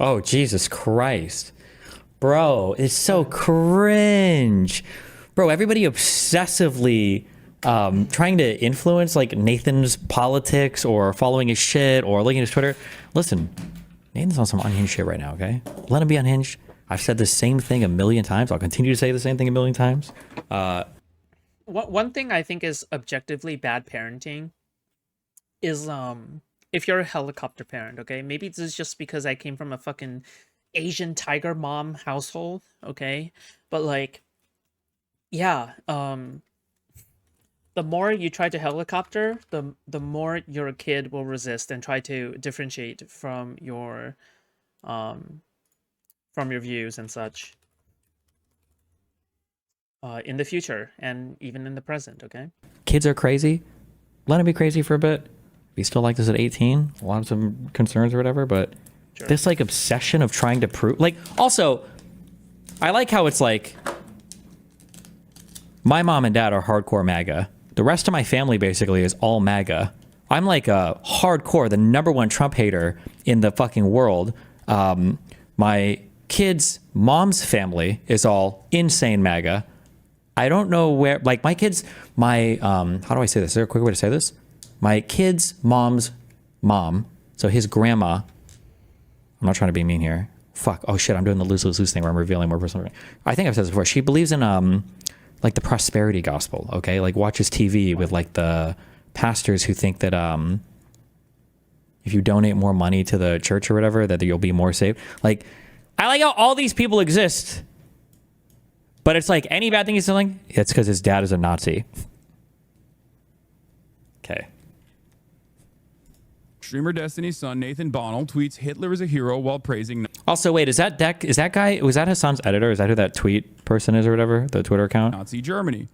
Oh, Jesus Christ. Bro, it's so cringe. Bro, everybody obsessively trying to influence like Nathan's politics or following his shit or looking at his Twitter. Listen, Nathan's on some unhinged shit right now, okay? Let him be unhinged. I've said the same thing a million times. I'll continue to say the same thing a million times. One thing I think is objectively bad parenting is if you're a helicopter parent, okay? Maybe this is just because I came from a fucking Asian tiger mom household, okay? But like, yeah, the more you try to helicopter, the more your kid will resist and try to differentiate um from your views and such in the future and even in the present, okay? Kids are crazy. Let him be crazy for a bit. If he's still like this at 18, a lot of some concerns or whatever, but Sure. this like obsession of trying to prove like also I like how it's like my mom and dad are hardcore MAGA. The rest of my family basically is all MAGA. I'm like a hardcore, the number one Trump hater in the fucking world. My kids' mom's family is all insane MAGA. I don't know where, like my kids, how do I say this? Is there a quick way to say this? My kid's mom's mom, so his grandma, I'm not trying to be mean here. Fuck. Oh shit, I'm doing the lose thing where I'm revealing more personal. I think I've said this before. She believes in like the prosperity gospel, okay? Like watches TV with like the pastors who think that if you donate more money to the church or whatever, that you'll be more saved. Like, I like how all these people exist, but it's like any bad thing he's doing, it's because his dad is a Nazi. Okay. Streamer Destiny's son Nathan Bonnell tweets Hitler is a hero while praising Also, wait, is that guy, was that Hasan's editor? Is that who that tweet person is or whatever? The Twitter account? Nazi Germany.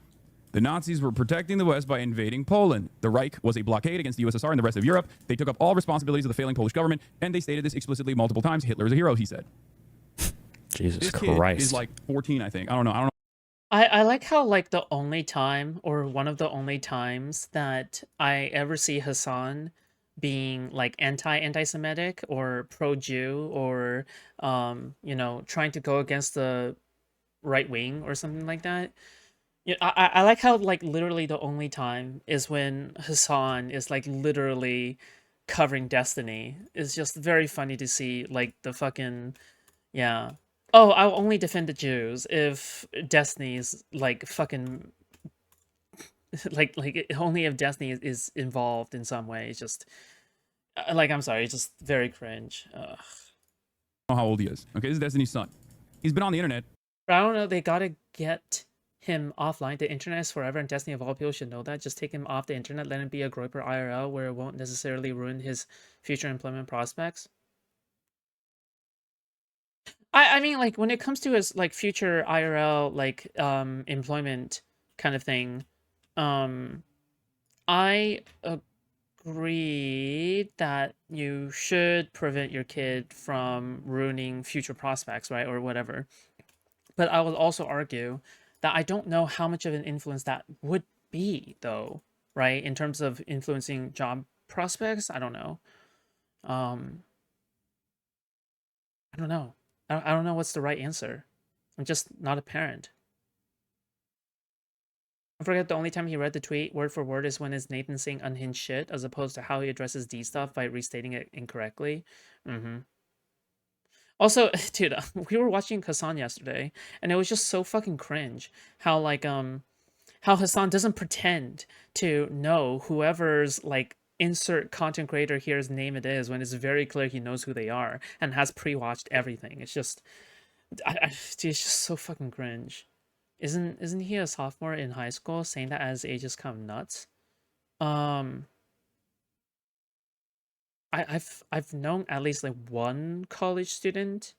The Nazis were protecting the West by invading Poland. The Reich was a blockade against the USSR and the rest of Europe. They took up all responsibilities of the failing Polish government, and they stated this explicitly multiple times. Hitler is a hero, he said. Jesus This Christ. kid is like 14, I think. I don't know. I like how like the only time or one of the only times that I ever see Hassan being like anti-Semitic or pro-Jew or trying to go against the right wing or something like that. Yeah, I like how like literally the only time is when Hassan is like literally covering Destiny. It's just very funny to see like the fucking yeah. Oh, I'll only defend the Jews if Destiny's like fucking only if Destiny is involved in some way. It's just like I'm sorry, it's just very cringe. Ugh. I don't know how old he is. Okay, this is Destiny's son. He's been on the internet. But I don't know. They gotta get him offline. The internet is forever, and Destiny of all people should know that. Just take him off the internet. Let him be a groyper IRL, where it won't necessarily ruin his future employment prospects. I mean, like when it comes to his like future IRL like employment kind of thing, um, I agree that you should prevent your kid from ruining future prospects, right, or whatever. But I will also argue that I don't know how much of an influence that would be, though, right? In terms of influencing job prospects, I don't know. Um, I don't know. I don't know what's the right answer. I'm just not a parent. I forget the only time he read the tweet word for word is when it's Nathan saying unhinged shit, as opposed to how he addresses D stuff by restating it incorrectly. Mm-hmm. Also, dude, we were watching Hasan yesterday, and it was just so fucking cringe how like how Hasan doesn't pretend to know whoever's like insert content creator here's name it is when it's very clear he knows who they are and has pre-watched everything. It's just dude, it's just so fucking cringe. Isn't he a sophomore in high school? Saying that as age is kind of nuts. Um, I've known at least like one college student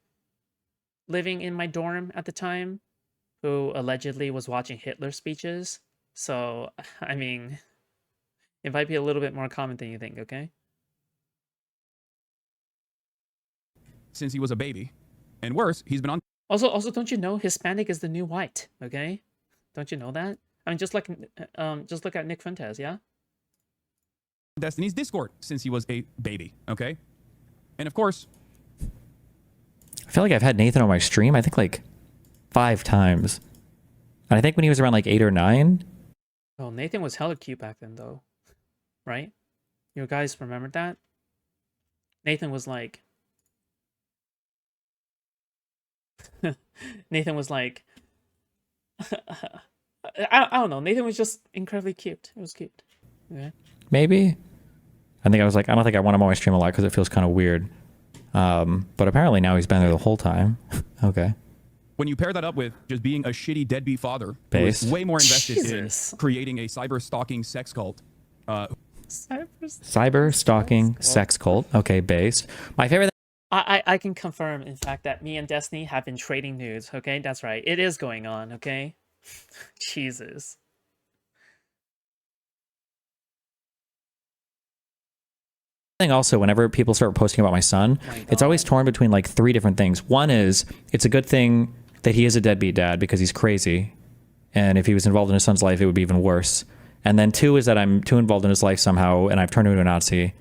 living in my dorm at the time who allegedly was watching Hitler speeches. So I mean, it might be a little bit more common than you think. Okay. Since he was a baby. And worse, he's been on Also, don't you know Hispanic is the new white? Okay, don't you know that? I mean, just look at Nick Fuentes, yeah. Destiny's Discord since he was a baby, okay? And of course, I feel like I've had Nathan on my stream, I think like 5 times. And I think when he was around like 8 or 9. Oh, Nathan was hella cute back then, though. Right? You guys remember that? Nathan was like... Nathan was like... I don't know. Nathan was just incredibly cute. It was cute. Yeah. Maybe. I think I was like, I don't think I want him on my stream a lot because it feels kind of weird. But apparently now he's been there the whole time. Okay. When you pair that up with just being a shitty deadbeat father, who Based. is way more invested Jesus. in creating a cyber stalking sex cult. Cyber stalking sex cult. Okay, based. My favorite I can confirm, in fact, that me and Destiny have been trading nudes, okay? That's right. It is going on, okay? Jesus. thing also, whenever people start posting about my son, it's always torn between like 3 different things. One is, it's a good thing that he is a deadbeat dad because he's crazy. And if he was involved in his son's life, it would be even worse. And then 2 is that I'm too involved in his life somehow and I've turned him into a Nazi.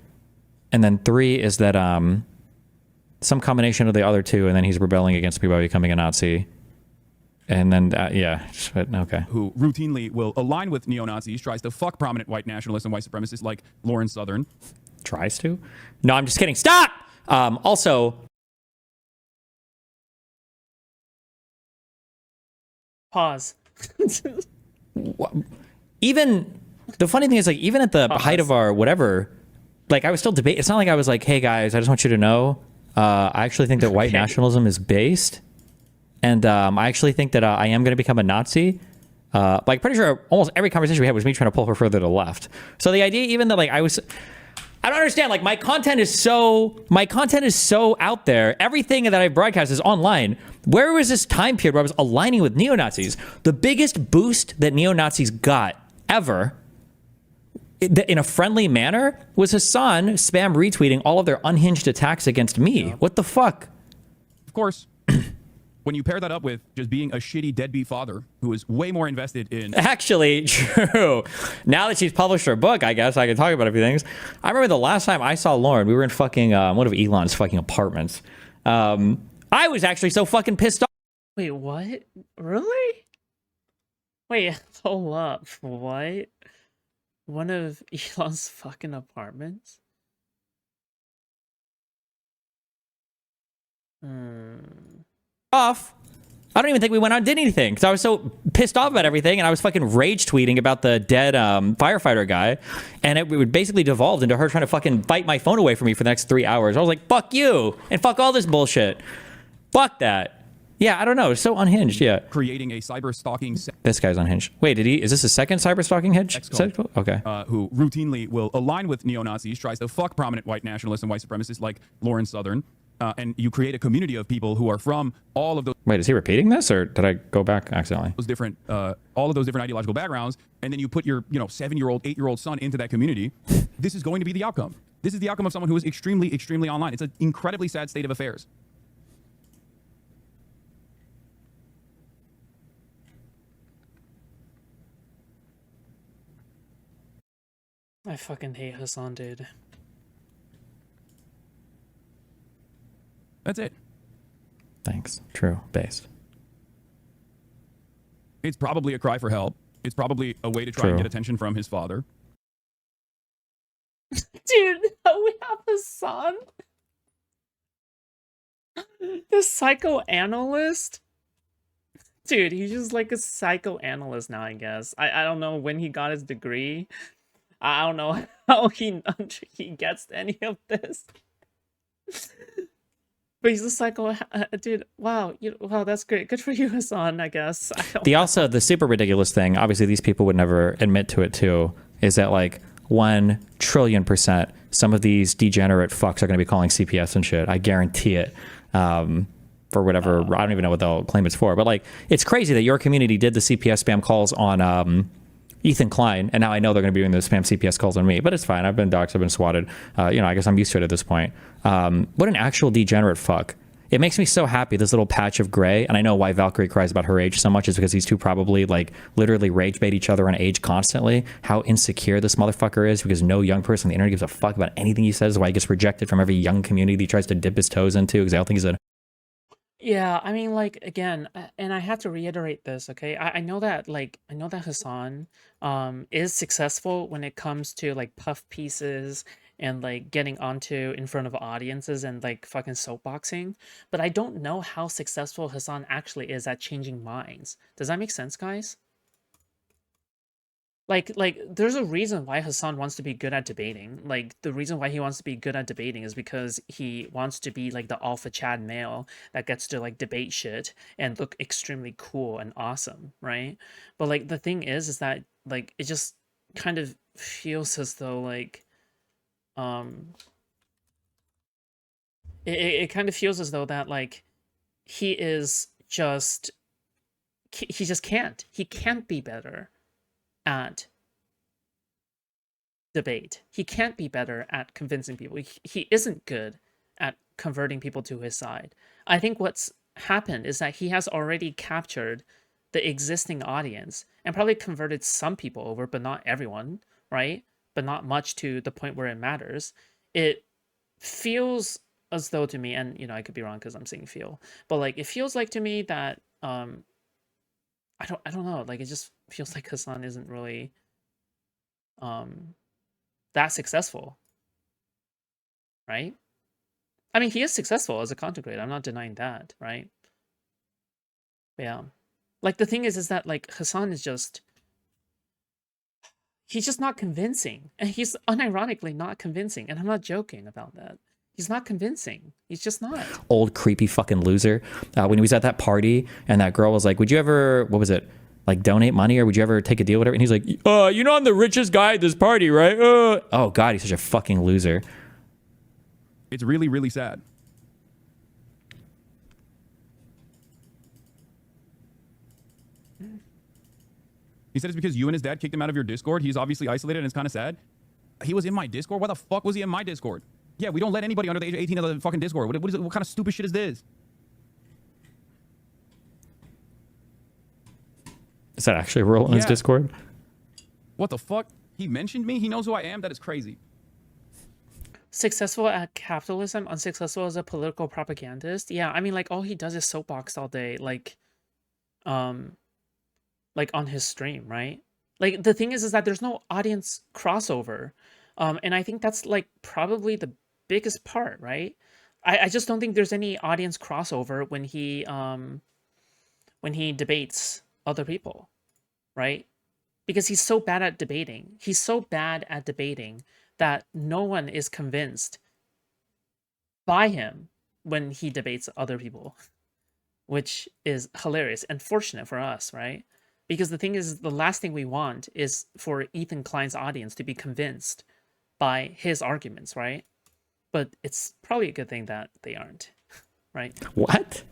And then 3 is that some combination of the other 2, and then he's rebelling against me by becoming a Nazi. And then, yeah, but okay. Who routinely will align with neo-Nazis, tries to fuck prominent white nationalists and white supremacists like Lauren Southern. Tries to? No, I'm just kidding. Stop! Also... Pause. Even, the funny thing is, like, even at the height of our whatever, like, I was still debating. It's not like I was like, hey, guys, I just want you to know, I actually think that white nationalism is based. And I actually think that I am going to become a Nazi. Like, pretty sure almost every conversation we had was me trying to pull her further to the left. So the idea, even that, like, I don't understand. Like, my content is so out there. Everything that I broadcast is online. Where was this time period where I was aligning with neo-Nazis? The biggest boost that neo-Nazis got ever, in a friendly manner, was Hasan spam retweeting all of their unhinged attacks against me. What the fuck? Of course. When you pair that up with just being a shitty deadbeat father who is way more invested in... Actually, true. Now that she's published her book, I guess I can talk about a few things. I remember the last time I saw Lauren, we were in fucking one of Elon's fucking apartments. I was actually so fucking pissed off. Wait, what? Really? Wait, hold up. What? One of Elon's fucking apartments? Off. I don't even think we went out and did anything because I was so pissed off about everything, and I was fucking rage tweeting about the dead firefighter guy, and it would basically devolved into her trying to fucking fight my phone away from me for the next 3 hours. I was like, fuck you and fuck all this bullshit. Fuck that. Yeah, I don't know. It's so unhinged. Yeah. Creating a cyber stalking This guy's unhinged. Wait, is this a second cyber stalking hinge? Okay. Who routinely will align with neo-Nazis, tries to fuck prominent white nationalists and white supremacists like Lauren Southern. And you create a community of people who are from all of those... Wait, is he repeating this, or did I go back accidentally? All of those different ideological backgrounds, and then you put your 7-year-old, 8-year-old son into that community. This is going to be the outcome. This is the outcome of someone who is extremely, extremely online. It's an incredibly sad state of affairs. I fucking hate Hasan, dude. That's it. Thanks. True. Based. It's probably a cry for help. It's probably a way to try and get attention from his father. Dude, we have Hasan. The psychoanalyst? Dude, he's just like a psychoanalyst now, I guess. I don't know when he got his degree. I don't know how he gets any of this. But he's a psycho, dude. Wow, wow, that's great. Good for you, Hasan. I guess. The super ridiculous thing. Obviously, these people would never admit to it too. Is that like 1,000,000,000,000% some of these degenerate fucks are going to be calling CPS and shit. I guarantee it. For whatever, I don't even know what they'll claim it's for. But like, it's crazy that your community did the CPS spam calls on Ethan Klein, and now I know they're going to be doing the spam CPS calls on me, but it's fine. I've been doxxed, I've been swatted. I guess I'm used to it at this point. What an actual degenerate fuck. It makes me so happy, this little patch of gray, and I know why Valkyrie cries about her age so much is because these two probably, like, literally rage bait each other on age constantly. How insecure this motherfucker is because no young person on the internet gives a fuck about anything he says, why he gets rejected from every young community he tries to dip his toes into because I don't think he's a... Yeah, I mean, like again, and I have to reiterate this, okay? I know that I know that Hassan is successful when it comes to like puff pieces and like getting onto in front of audiences and like fucking soapboxing, but I don't know how successful Hassan actually is at changing minds. Does that make sense, guys? Like there's a reason why Hassan wants to be good at debating. Like the reason why he wants to be good at debating is because he wants to be like the alpha Chad male that gets to like debate shit and look extremely cool and awesome, right? But like the thing is that like it just kind of feels as though like um it kind of feels as though that like he is just he just can't. He can't be better at debate. He can't be better at convincing people. He isn't good at converting people to his side. I think what's happened is that he has already captured the existing audience and probably converted some people over, but not everyone, right? But not much to the point where it matters. It feels as though to me, and I could be wrong because I'm saying feel, but like it feels like to me that I don't know, like it just feels like Hassan isn't really um that successful, right? I mean, he is successful as a content creator. I'm not denying that, right? But yeah. Like the thing is that like Hassan is just he's just not convincing. And he's unironically not convincing. And I'm not joking about that. He's not convincing. He's just not. Old creepy fucking loser. When he was at that party and that girl was like, would you ever, what was it? Like donate money, or would you ever take a deal, whatever? And he's like, I'm the richest guy at this party, right? Oh God, he's such a fucking loser. It's really, really sad. He said it's because you and his dad kicked him out of your Discord. He's obviously isolated and it's kind of sad. He was in my Discord? Why the fuck was he in my Discord? Yeah, we don't let anybody under the age of 18 in the fucking Discord. What kind of stupid shit is this? Is that actually a rule in his Discord? What the fuck? He mentioned me? He knows who I am? That is crazy. Successful at capitalism, unsuccessful as a political propagandist. Yeah, I mean, like all he does is soapbox all day, like on his stream, right? Like the thing is that there's no audience crossover, and I think that's like probably the biggest part, right? I just don't think there's any audience crossover when he debates other people, right? Because he's so bad at debating. He's so bad at debating that no one is convinced by him when he debates other people, which is hilarious and fortunate for us, right? Because the thing is, the last thing we want is for Ethan Klein's audience to be convinced by his arguments, right? But it's probably a good thing that they aren't, right? What?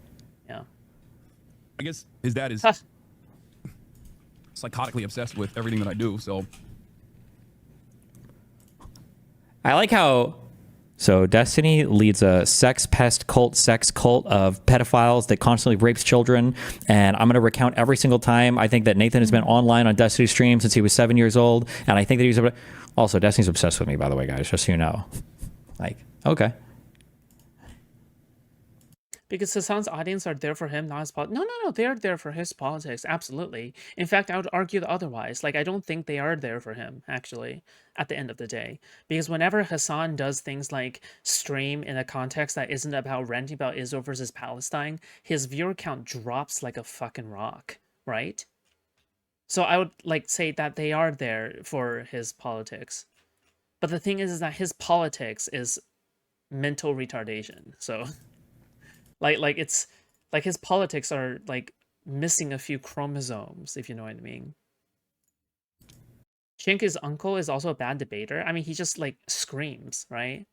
Yeah. I guess his dad is psychotically obsessed with everything that I do, so. I like how, so Destiny leads a sex cult of pedophiles that constantly rapes children. And I'm going to recount every single time. I think that Nathan has been online on Destiny stream since he was 7 years old. And I think that he's, also Destiny's obsessed with me, by the way, guys, just so you know. Like, okay. Because Hassan's audience are there for him, not his politics. No, they are there for his politics, absolutely. In fact, I would argue otherwise. Like, I don't think they are there for him, actually, at the end of the day. Because whenever Hasan does things like stream in a context that isn't about ranting about Israel versus Palestine, his viewer count drops like a fucking rock, right? So I would like say that they are there for his politics. But the thing is that his politics is mental retardation, so... Like it's like his politics are like missing a few chromosomes, if you know what I mean. Chink's uncle is also a bad debater. I mean, he just like screams, right?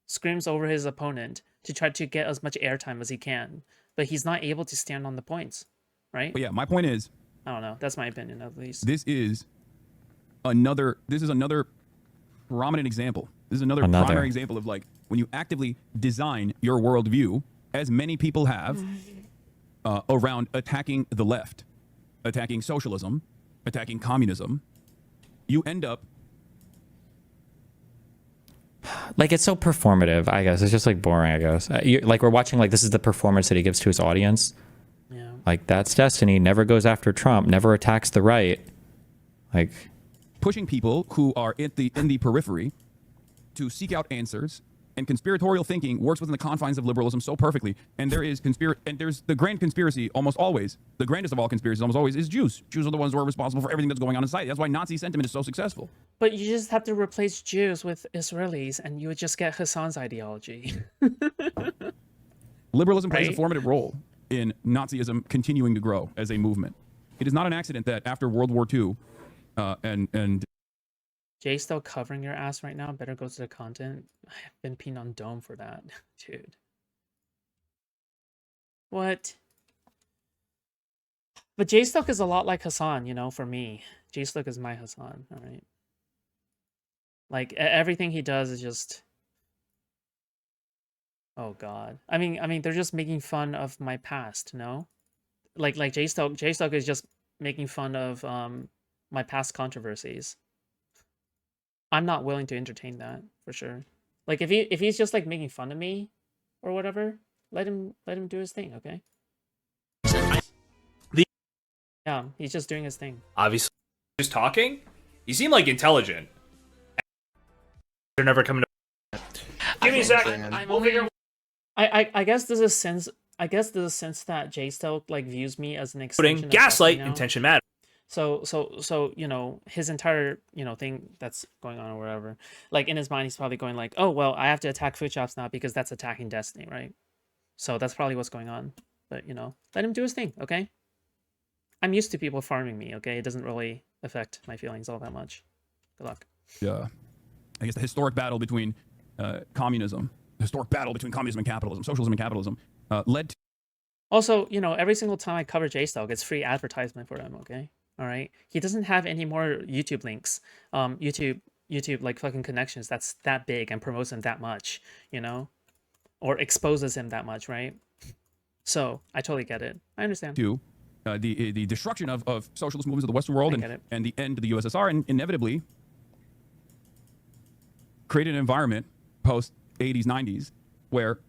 Screams over his opponent to try to get as much airtime as he can, but he's not able to stand on the points, right? But yeah, my point is, I don't know. That's my opinion, at least. This is another prominent example. This is another primary example of like when you actively design your worldview, as many people have, around attacking the left, attacking socialism, attacking communism, you end up like it's so performative. I guess it's just like boring. I guess like we're watching like this is the performance that he gives to his audience. Yeah. Like that's destiny. Never goes after Trump. Never attacks the right. Like pushing people who are in the periphery to seek out answers. And conspiratorial thinking works within the confines of liberalism so perfectly. And there's the grand conspiracy almost always, the grandest of all conspiracies almost always is Jews. Jews are the ones who are responsible for everything that's going on in society. That's why Nazi sentiment is so successful. But you just have to replace Jews with Israelis and you would just get Hasan's ideology. Liberalism plays a formative role in Nazism continuing to grow as a movement. It is not an accident that after World War II and Jay's still covering your ass right now. Better go to the content. I've been peeing on Dome for that, dude. What? But J-Stuck is a lot like Hasan, you know, for me. J-Stuck is my Hasan, all right? Like, everything he does is just... Oh, God. I mean, they're just making fun of my past, no? Like J-Stuck is just making fun of my past controversies. I'm not willing to entertain that for sure. Like if he's just like making fun of me or whatever, let him do his thing, okay? Yeah, he's just doing his thing. Obviously, just talking. You seem like intelligent. They're never coming to. Give me a second. I guess there's a sense. I guess there's a sense that J-Stealth like views me as an extension. Gaslight, of intention matter. So you know, his entire thing that's going on or whatever, like in his mind he's probably going like, oh well, I have to attack Foodshops now because that's attacking Destiny, right? So that's probably what's going on. But let him do his thing, okay? I'm used to people farming me, okay? It doesn't really affect my feelings all that much. Good luck. Yeah, I guess the historic battle between communism, and capitalism, socialism and capitalism, led to. Also, every single time I cover J-Stock, it's free advertisement for them, okay? All right. He doesn't have any more YouTube links. YouTube like fucking connections. That's that big and promotes him that much, or exposes him that much, right? So I totally get it. I understand. To the destruction of socialist movements of the Western world and the end of the USSR, and inevitably created an environment post 80s, 90s where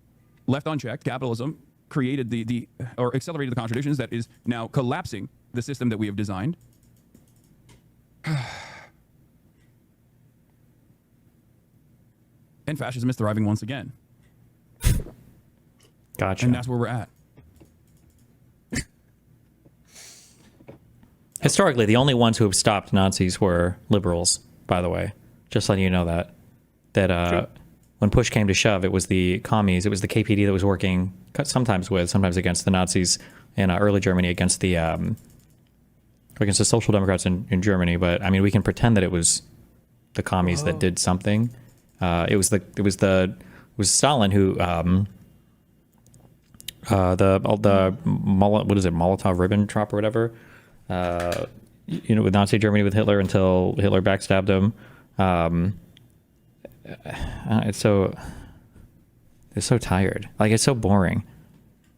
left unchecked capitalism created or accelerated the contradictions that is now collapsing the system that we have designed. And fascism is thriving once again. Gotcha. And that's where we're at. Historically, the only ones who have stopped Nazis were liberals, by the way. Just letting you know that when push came to shove, it was the commies, it was the KPD that was working sometimes against the Nazis in early Germany, against the Social Democrats in Germany. But I mean, we can pretend that it was the commies that did something. It was Stalin who Molotov Ribbentrop or whatever. With Nazi Germany with Hitler until Hitler backstabbed him. It's so tired. Like, it's so boring.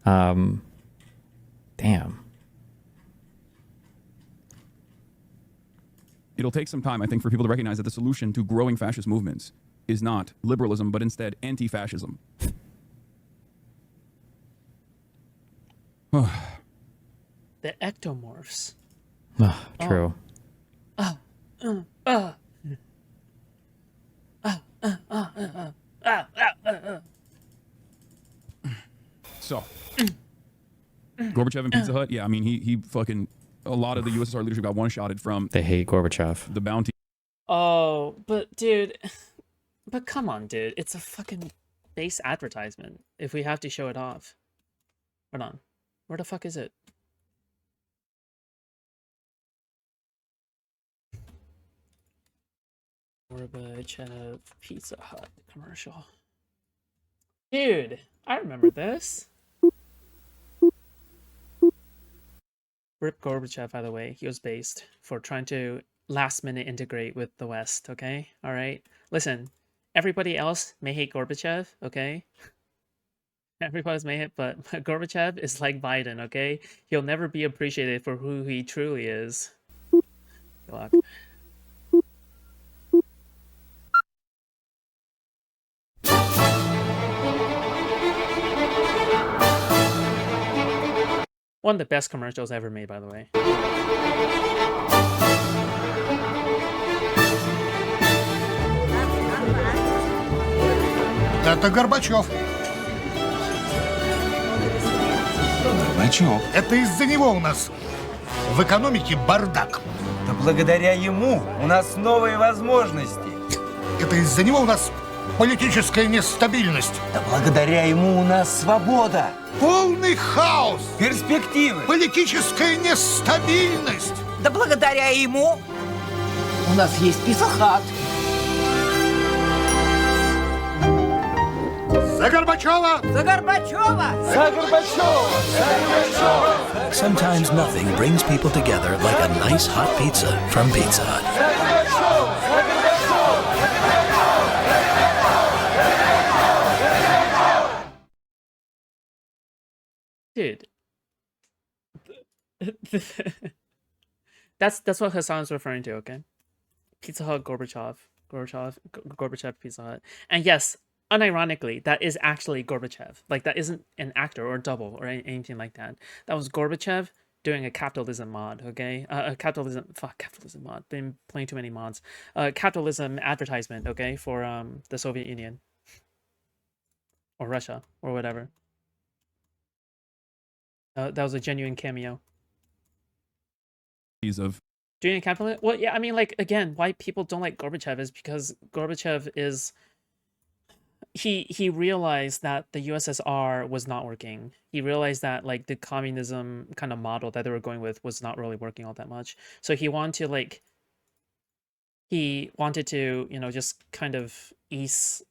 Damn. It'll take some time, I think, for people to recognize that the solution to growing fascist movements is not liberalism, but instead anti-fascism. The ectomorphs. True. So, Gorbachev and Pizza Hut, yeah, I mean, he fucking, a lot of the USSR leadership got one-shotted from They hate Gorbachev. the bounty. Oh, but dude, but come on, dude. It's a fucking base advertisement. If we have to show it off. Hold on. Where the fuck is it? Gorbachev Pizza Hut commercial. Dude, I remember this. Rip Gorbachev, by the way. He was based for trying to last minute integrate with the West, okay? All right? Listen, everybody else may hate Gorbachev, okay? Everybody else may hate, but Gorbachev is like Biden, okay? He'll never be appreciated for who he truly is. Good luck. One of the best commercials ever made, by the way. Это Горбачев. Горбачев. Это из-за него у нас в экономике бардак. Да благодаря ему у нас новые возможности. Это из-за него у нас политическая нестабильность. Да благодаря ему у нас свобода. Полный хаос. Перспективы. Политическая нестабильность. Да благодаря ему у нас есть писахат. За Горбачева! За Горбачева! За Горбачева! За Горбачева! Sometimes nothing brings people together like a nice hot pizza from Pizza Hut. Dude. That's what Hasan's referring to, okay? Pizza Hut, Gorbachev, Pizza Hut. And yes, unironically, that is actually Gorbachev. Like, that isn't an actor or a double or anything like that. That was Gorbachev doing a capitalism mod, okay? Capitalism mod. Been playing too many mods. Capitalism advertisement, okay, for the Soviet Union. Or Russia, or whatever. That was a genuine cameo. Of doing a capitalist? Well, yeah, I mean, like, again, why people don't like Gorbachev is because Gorbachev is... He realized that the USSR was not working. He realized that, like, the communism kind of model that they were going with was not really working all that much. So he wanted to, like... He wanted to, you know, just kind of ease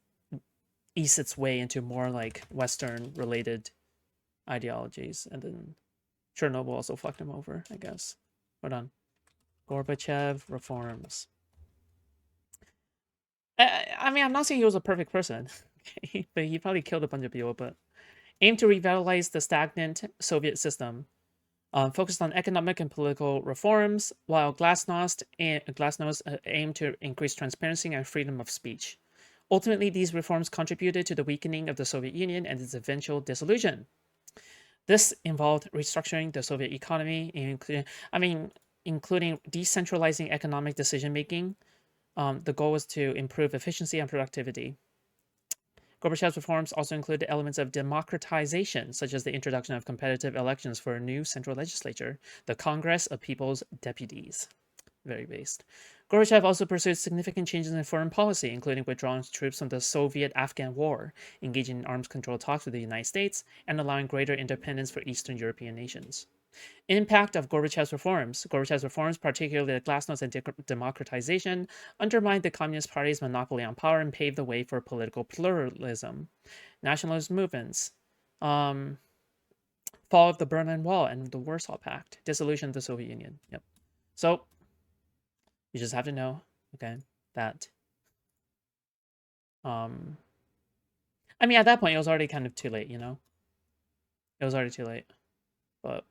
its way into more, like, Western-related ideologies. And then Chernobyl also fucked him over, I guess. Hold on. Gorbachev reforms. I mean, I'm not saying he was a perfect person, okay? But he probably killed a bunch of people. But aimed to revitalize the stagnant Soviet system, focused on economic and political reforms, while Glasnost aimed to increase transparency and freedom of speech. Ultimately, these reforms contributed to the weakening of the Soviet Union and its eventual dissolution. This involved restructuring the Soviet economy, including decentralizing economic decision-making. The goal was to improve efficiency and productivity. Gorbachev's reforms also included elements of democratization, such as the introduction of competitive elections for a new central legislature, the Congress of People's Deputies. Very based. Gorbachev also pursued significant changes in foreign policy, including withdrawing troops from the Soviet-Afghan War, engaging in arms control talks with the United States, and allowing greater independence for Eastern European nations. Impact of Gorbachev's reforms, particularly the Glasnost and democratization, undermined the Communist Party's monopoly on power and paved the way for political pluralism. Nationalist movements, fall of the Berlin Wall and the Warsaw Pact, dissolution of the Soviet Union. Yep. So, you just have to know, okay, that, I mean, at that point, it was already kind of too late, you know? It was already too late, but...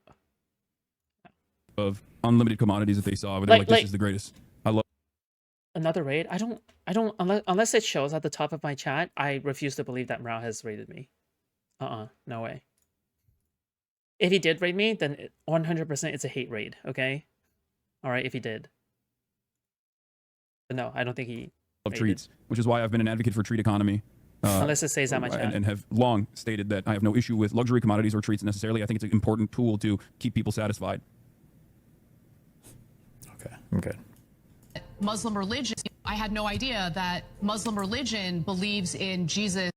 Of unlimited commodities that they saw, but they're like, this is the greatest. I love another raid. I don't, unless it shows at the top of my chat, I refuse to believe that Mrao has raided me. No way. If he did raid me, then 100% it's a hate raid, okay? Alright, if he did. But no, I don't think he love treats, which is why I've been an advocate for treat economy. Unless it stays that much and have long stated that I have no issue with luxury commodities or treats necessarily. I think it's an important tool to keep people satisfied. Okay, I'm good. Muslim religion, I had no idea that Muslim religion believes in Jesus